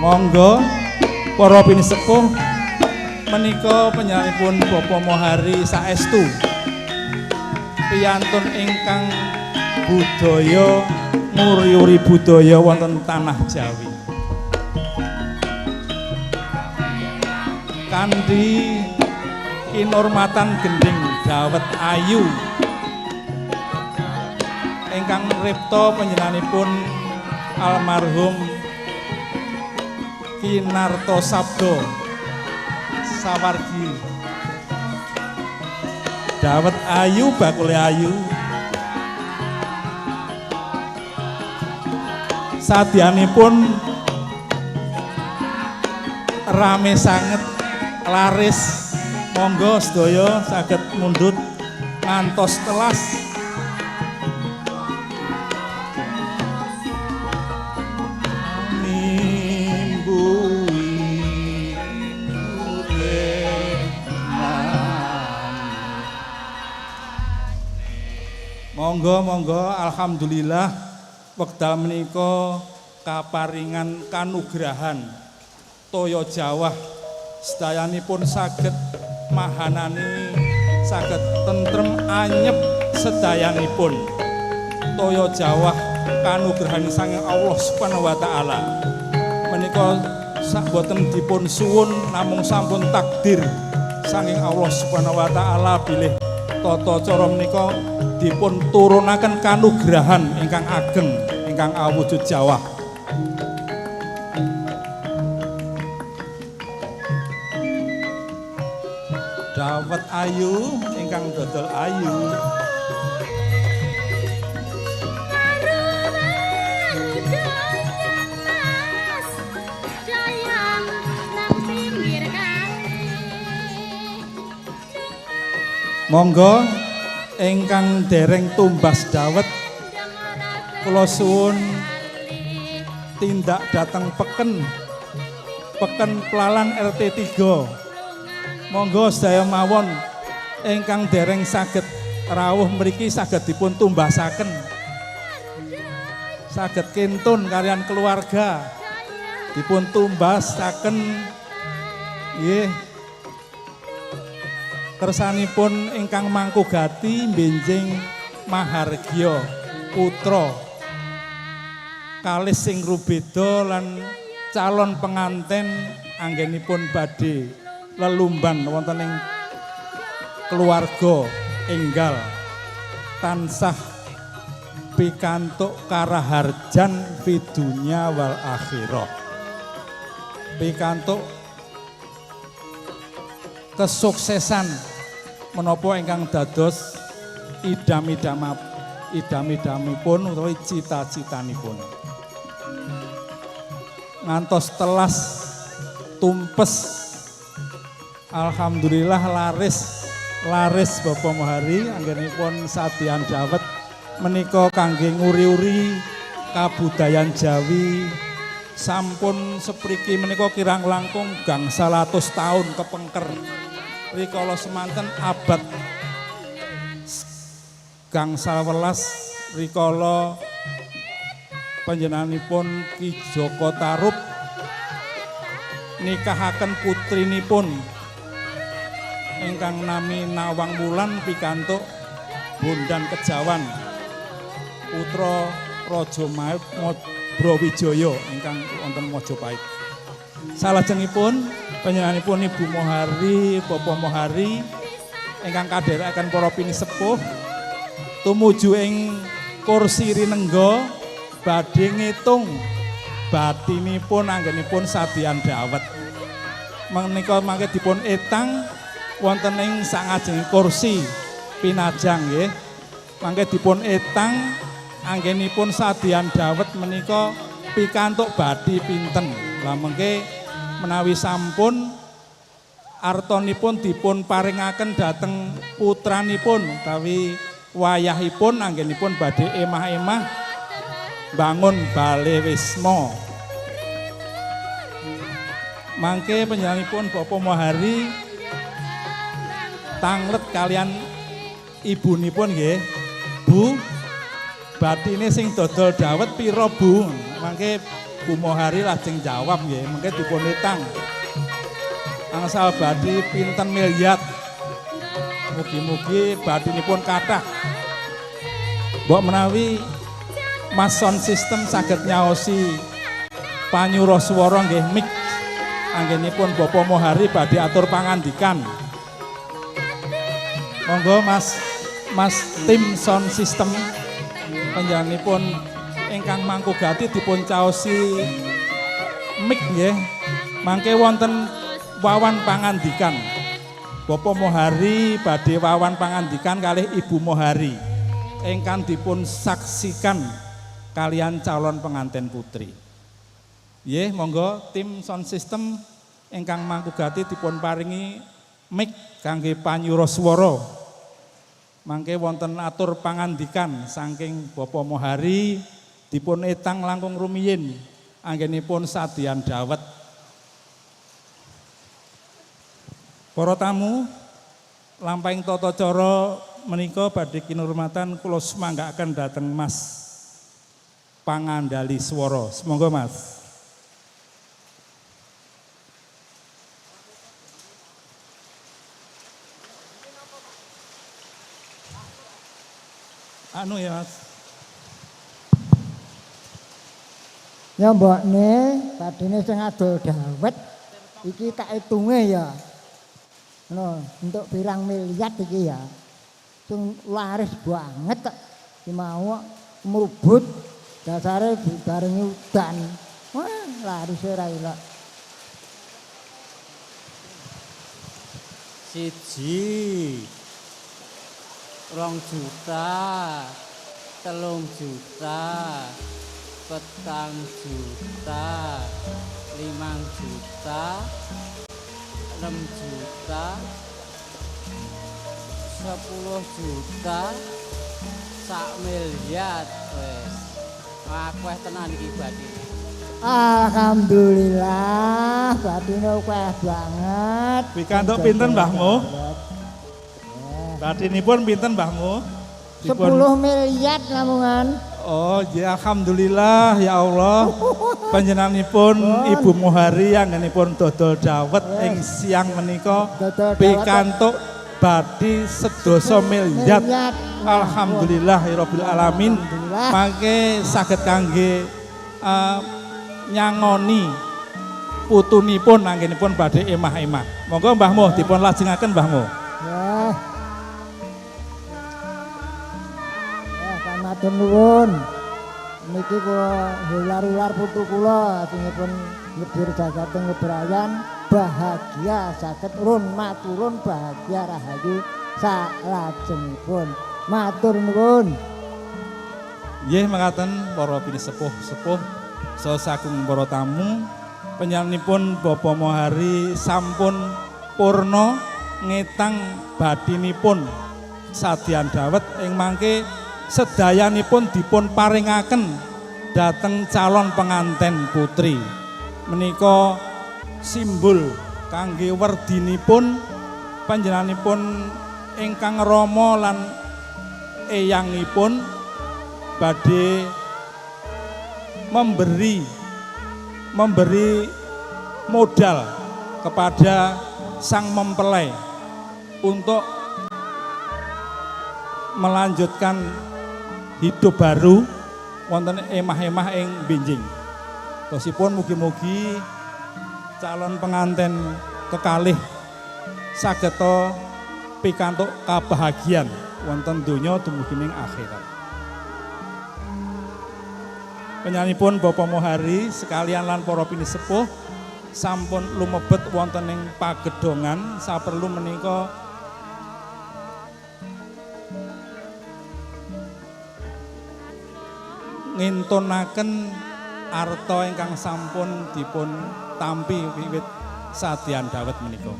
Monggo para pinisepuh menika panjenenganipun Bapa Mohari saestu piyantun ingkang budaya nguri-uri budaya wonten tanah Jawi. Kanthi kinurmatan gending dawet ayu ingkang ripta panjenenganipun almarhum Kinarto Sabdo Sawargi. Dawet ayu, bakule ayu. Sadyanipun rame sanget laris. Monggo sedaya saged mundhut ngantos telas. Monggo alhamdulillah wekdal menika kaparingan kanugrahan toya jawah sedayanipun saged mahanani saged tentrem anyep sedayanipun toya jawah kanugrahan saking Allah Subhanahu wa taala menika boten dipun suwun namung sampun takdir saking Allah Subhanahu wa taala bilih tata cara menika dipun turunaken kanugrahan ingkang ageng ingkang awujud jawah. Dawet ayu ingkang dodol ayu. Monggo ingkang dereng tumbas dawet kula suwun tindak dateng peken Pelalan RT 3. Monggo sedaya mawon ingkang dereng saged rawuh mriki saged dipun tumbasaken. Saged kintun kalian keluarga dipun tumbasaken nggih. Kersanipun ingkang mangkugati benjing Mahargya putra kalih sing rubeda lan calon penganten anggenipun badhe lelumban wonten ing keluarga enggal tansah pikantuk karaharjan fidunya wal akhirah, pikantuk kesuksesan menapa ingkang dados idam-idamipun utawi cita-citanipun. Ngantos telas tumpes, alhamdulillah laris Bapak Mohari anggenipun sadyan dawet menika kangge nguri-uri kabudayan Jawi sampun sepriki menika kirang langkung gangsal atus taun kepengker rikala semanten abad gangsal welas rikala panjenenganipun Ki Joko Tarub nikahaken putrinipun ingkang nami Nawang Wulan pikantuk Bondan Kejawan putra Raja Brawijaya ingkang wonten Majapahit. Salajengipun panjenenganipun Ibu Mohari, Bapak Mohari ingkang kadherekaken para pinisepuh tumuju ing kursi rinengga badhe ngitung batinipun anggenipun sadyan dawet. Menika mangke dipun etang wonten ing sangajenging kursi pinajang nggih. Mangke dipun etang anggenipun sadyan dawet menika pikantuk badhi pinten. Lah mengke menawi sampun artanipun dipun paringaken dhateng putranipun utawi wayahipun anggenipun badhe emah-emah bangun Bale Wisma. Mangke panjenenganipun Bapak Mohari tanglet kalian ibunipun nggih. Bu, batine sing dodol dawet pira Bu? Mangke Bu Mohari lajeng jawab nggih, mangke dipun etang. Angsal badhe pinten miliar. Mugi-mugi batinipun kathah. Mbok menawi Mas Sound System saged nyaosi panyuruh swara nggih mik anggenipun Bapak Mohari badhe atur pangandikan. Monggo Mas tim Sound System panjenenganipun ingkang mangkugati dipun caosi mik nggih. Mangke wonten wawan pangandikan. Bapak Mohari badhe wawan pangandikan kalih Ibu Mohari ingkang dipun saksikan kalian calon pengantin putri. Nggih, monggo tim Sound System ingkang mangkugati dipun paringi mic kangge panyuruh swara. Mangke wonten atur pangandikan saking Bapak Mohari dipun etang langkung rumiyin anggenipun sadyan dawet. Para tamu, lampahing tata cara menika badhe kinurmatan kula sumanggaaken dhateng Mas Pangandali swara. Semoga Mas. Anu ya Mas. Ya mbokne, badine sing adol dawet iki tak hitunge ya. No, untuk pirang miliar iki ya. Sing laris banget iki mau mrubut dasare dibarengi udan. Wah, laris ora ilok. 1, 2 juta, 3 juta, 4 juta, 5 juta, 6 juta, 10 juta sak miliar wis. Akeh tenan iki badine. Alhamdulillah, batine akeh banget. Pikantuk pinten Mbahmu? Batinipun pinten Mbahmu? 10 miliar lamungan. Oh, ya alhamdulillah ya Allah. Panjenenganipun Ibu Mohari anggenipun dodol dawet ing siang menika pikantuk bathi sedasa miliar. Alhamdulillahirabbil alamin. Mangke saged kangge nyangoni putunipun anggenipun badhe emah-emah. Monggo Mbahmu dipun lajengaken Mbahmu. Ya. Matur nuwun. Niki kula ular-ular putu kula singipun lebir jagateng lebrayan bahagia saged run maturun bahagia rahayu salajengipun. Matur nuwun. Nggih mekaten para pinisepuh-sepuh saha saking para tamu panjenenganipun Bapak Mohari sampun purna ngetang badinipun sadyan dawet ing mangke sedayanipun dipun paringaken dhateng calon penganten putri. Menika simbol kangge werdinipun panjenenganipun ingkang rama lan eyangipun badhe memberi modal kepada sang mempelai untuk melanjutkan hidup baru wonten emah-emah ing benjing. Tosipun mugi-mugi calon penganten kekalih sageta pikantuk kabahagiaan wonten donya dumugi ing akhirat. Penyanipun Bapak Mohari sekalian lan para pinisepuh sampun lumebet wonten ing pagedhongan saperlu menika ngintunaken arta ingkang sampun dipun tampi wiwit sadyan dawet menika.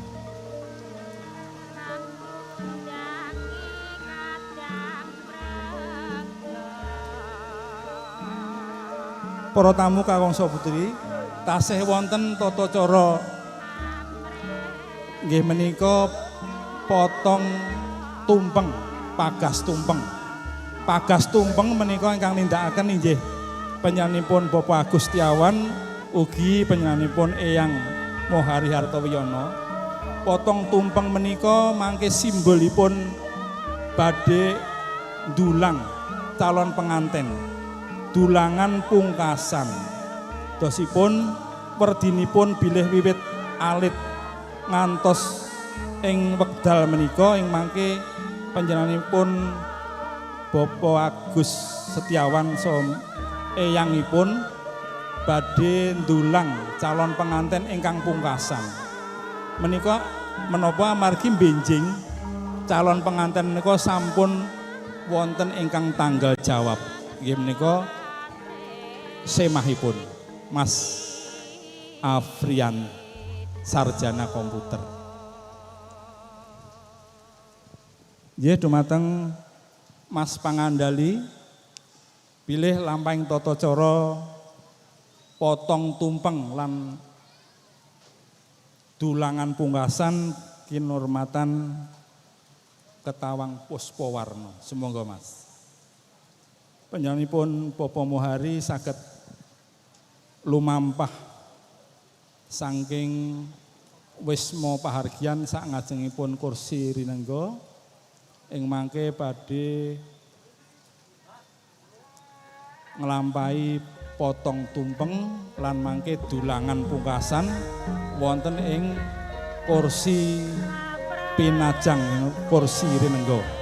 Para tamu kawangsa putri, tasih wonten tata cara nggih menika potong tumpeng, pagas tumpeng. Pagas tumpeng menika ingkang nindakaken inggih panjenenganipun Bapak Agustiawan ugi panjenenganipun Eyang Mohari Hartowiyono. Potong tumpeng menika mangke simbolipun badhe ndulang calon penganten. Dulangan pungkasan. Dosipun werdinipun bilih wiwit alit ngantos ing wekdal menika ing mangke panjenenganipun Bapak Agus Setiawan eyangipun badhe ndulang calon penganten ingkang pungkasan. Menika menapa amargi benjing calon penganten menika sampun wonten ingkang tanggal jawab. Nggih menika semahipun Mas Afrian sarjana komputer. Nggih dumateng Mas Pangandali pilih lampahing tata cara potong tumpeng lan dulangan pungkasan kinurmatan Ketawang Puspawarna. Sumangga Mas. Panjenenganipun Bapak Mohari saged lumampah saking wisma pahargyan sak ngajengipun kursi rinengga ing mangke badhe nglampahi potong tumpeng lan mangke dulangan pungkasan wonten ing kursi pinajang kursi rinengga.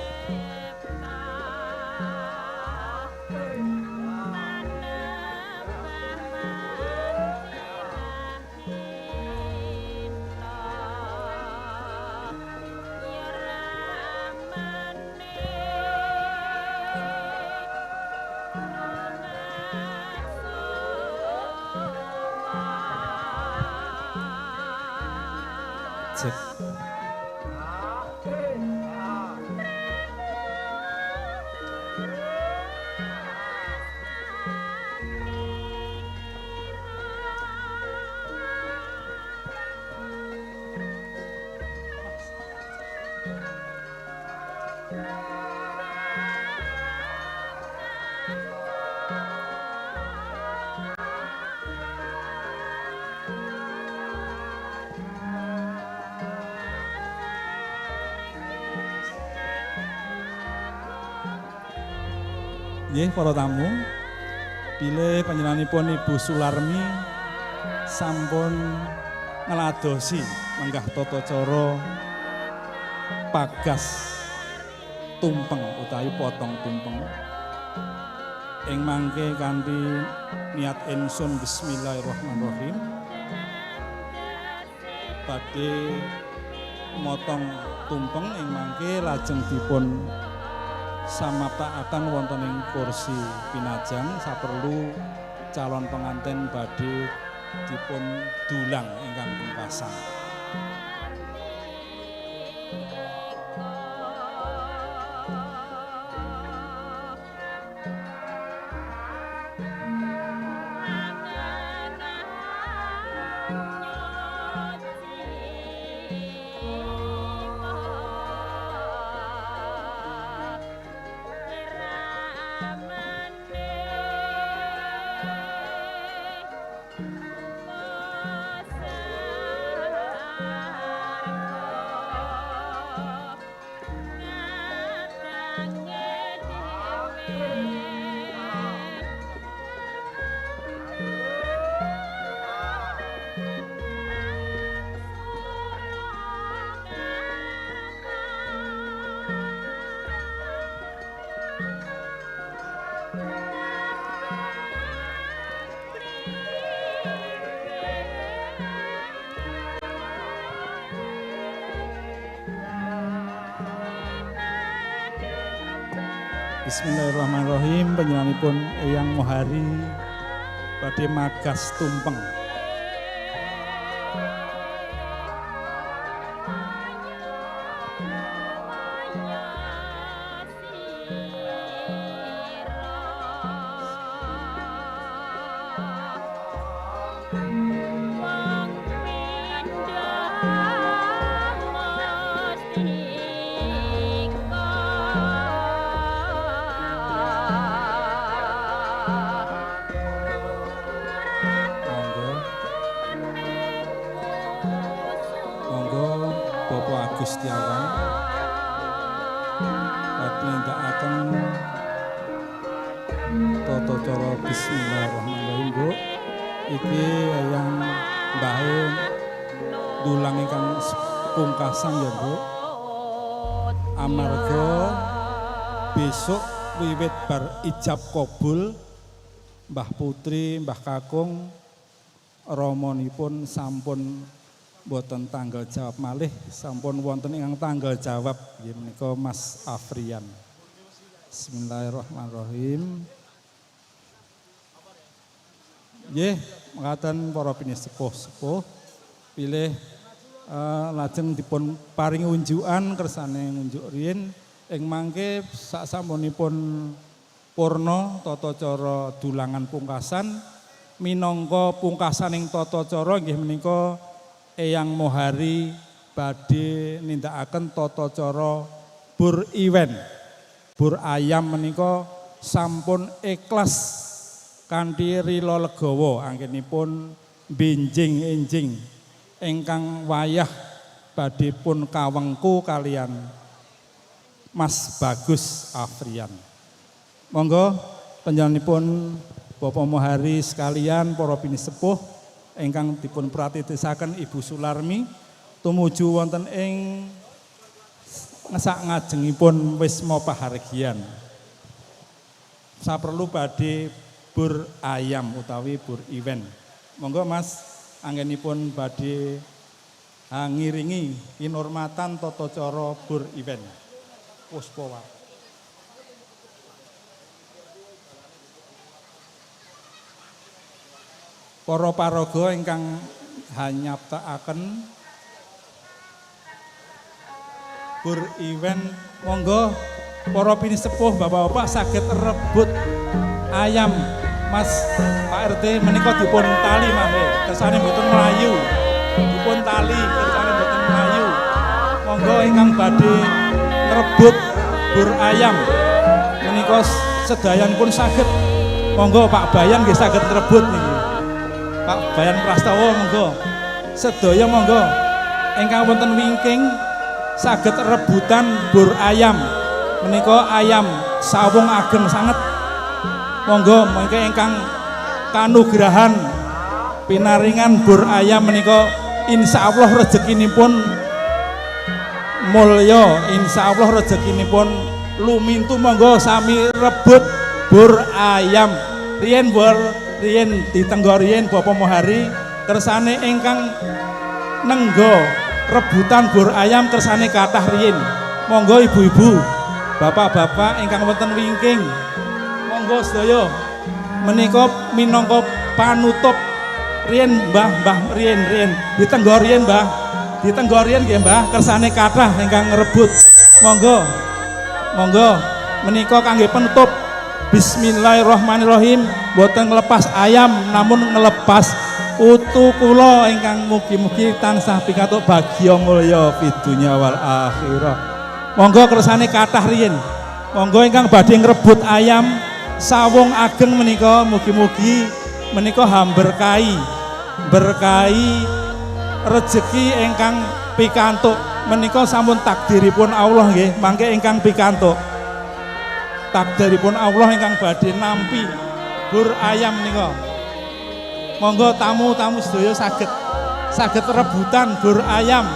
Cek. Nggih para tamu, bilih panjenenganipun Ibu Sularmi sampun ngladosi menggah tata cara pagas tumpeng utawi potong tumpeng. Ing mangke kanthi niat ingsun bismillahirrahmanirrahim badhe motong tumpeng ing mangke lajeng dipun samaptakaken wonten ing kursi pinajang saperlu calon pengantin badhe dipun dulang ingkang pungkasan. Bismillahirrahmanirrahim. Panjenenganipun Eyang Mohari badhe magas tumpeng. Gustiawan badhe nindakaken tata cara bismillahirrahmanirrahim, Bu. Iki yang mbahe dulang ingkang pungkasan ya, Bu. Amarga besok wiwit bar ijab kabul Mbah Putri, Mbah Kakung ramanipun sampun boten tanggal jawab malih, sampun wonten ingkang tanggal jawab nggih menika Mas Afrian. Bismillahirrahmanirrahim. Nggih, mekaten para pinisepuh-sepuh pilih lajeng dipun paringi unjukan kersane ngunjuk riyin ing mangke sasampunipun purna tata cara dulangan pungkasan minangka pungkasaning tata cara nggih menika Eyang Mohari badhe nindakaken tata cara bur event. Bur ayam menika sampun ikhlas kanthi rila legawa anggenipun benjing-enjing ingkang wayah badhe pun kawengku kalian Mas Bagus Afrian. Monggo panjenenganipun Bapak Mohari sekalian para pinisepuh ingkang dipun pratitisaken Ibu Sularmi tumuju wonten ing sak ngajengipun wisma pahargyan. Saperlu badhe bur ayam utawi bur event. Monggo Mas anggenipun badhe ngiringi kinurmatan tata cara bur event. Puspawa. Para paraga ingkang hanyaptakaken bur event, monggo para pinisepuh bapak-bapak saged rebut ayam Mas Pak RT menika dipun tali mangke kersane mboten mlayu, dipun tali kersane mboten mlayu. Monggo ingkang badhe rebut bur ayam menika sedayanipun saged, monggo Pak Bayan nggih saged rebut niki. Pak Bayan Prastawa monggo. Sedaya monggo ingkang wonten wingking saged rebutan bur ayam. Menika ayam sawung ageng sanget Monggo mangke ingkang kanugrahan pinaringan bur ayam menika insyaallah rezekinipun mulya, insyaallah rezekinipun lumintu. Monggo sami rebut bur ayam. Riyen ditenggo riyen Bapak Mohari kersane ingkang nenggo rebutan bur ayam kersane kathah riyen. Monggo ibu-ibu, bapak-bapak ingkang wonten wingking, monggo sedaya menika minangka panutup riyen Mbah riyen ditenggo riyen Mbah, ditenggo riyen nggih Mbah kersane kathah ingkang ngrebut. Monggo menika kangge penutup. Bismillahirrahmanirrahim. Boten ngelepas ayam namun ngelepas utu kula ingkang mugi-mugi tansah pikantuk bagya mulya fid dunya wal akhirah. Monggo kersane kathah riyin. Monggo ingkang badhe ngrebut ayam sawung ageng menika mugi-mugi menika berkahi rejeki ingkang pikantuk menika sampun takdiripun Allah nggih. Mangke ingkang pikantuk takdiripun Allah ingkang badhe nampi bur ayam menika. Monggo tamu-tamu sedaya saged rebutan bur ayam.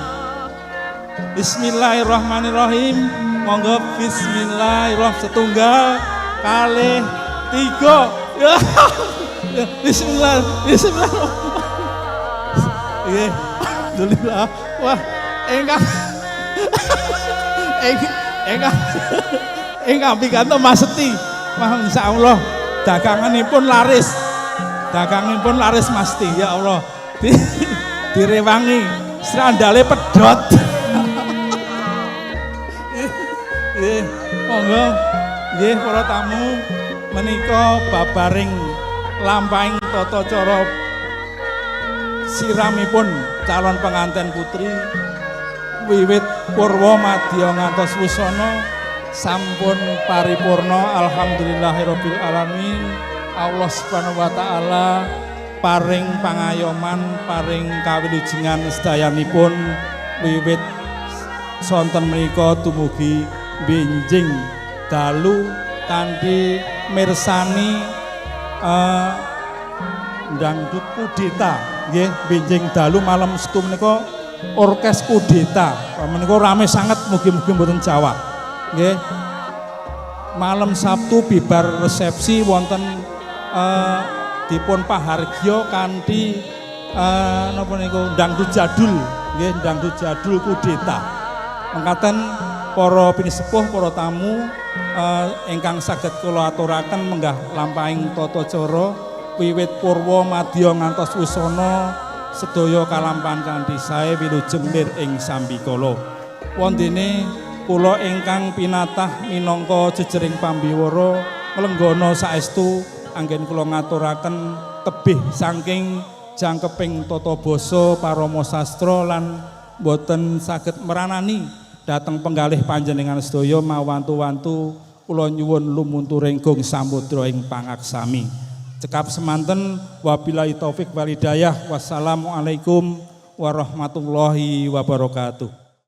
Bismillahirrahmanirrahim. Monggo bismillahirrahmanirrahim. Setunggal kalih tiga. Bismillah. Nggih. Alhamdulillah. Wah, ingkang pikantuk Mas Seti. Insyaallah daganganipun laris. Dagangipun laris Mas Seti. Ya Allah. Direwangi srandale pedhot. Nggih, monggo nggih para tamu menika babaring lampahing tata cara siramipun calon pengantin putri wiwit purwa madya ngantos wusana sampun paripurna. Alhamdulillahirabbil alamin. Allah Subhanahu wa taala paring pangayoman, paring kawilujengan sedayanipun wiwit sonten menika dumugi benjing dalu kanthi mirsani dangdut kudeta nggih. Benjing dalu malam Setu menika orkes kudeta menika rame sanget, mugi-mugi mboten jawah nggih. Malam Sabtu bibar resepsi wonten dipun pahargya kanthi napa niku dangdut jadul nggih, dangdut jadul kudeta. Mengkaten para pinisepuh, para tamu ingkang saged kula aturaken menggah lampahing tata cara wiwit purwa madya ngantos wusana sedaya kalampahan kanthi sae wilujeng lir ing sambikala. Wondene kula ingkang pinatah minangka jejering pambiwara nglenggana saestu anggen kula ngaturaken tebih saking jangkeping tata basa parama sastra lan boten saged meranani dhateng penggalih panjenengan sedaya mawantu-wantu kula nyuwun lumunturing gong samudra ing pangaksami. Cekap semanten wabillahi taufik wal hidayah. Wassalamualaikum warahmatullahi wabarakatuh.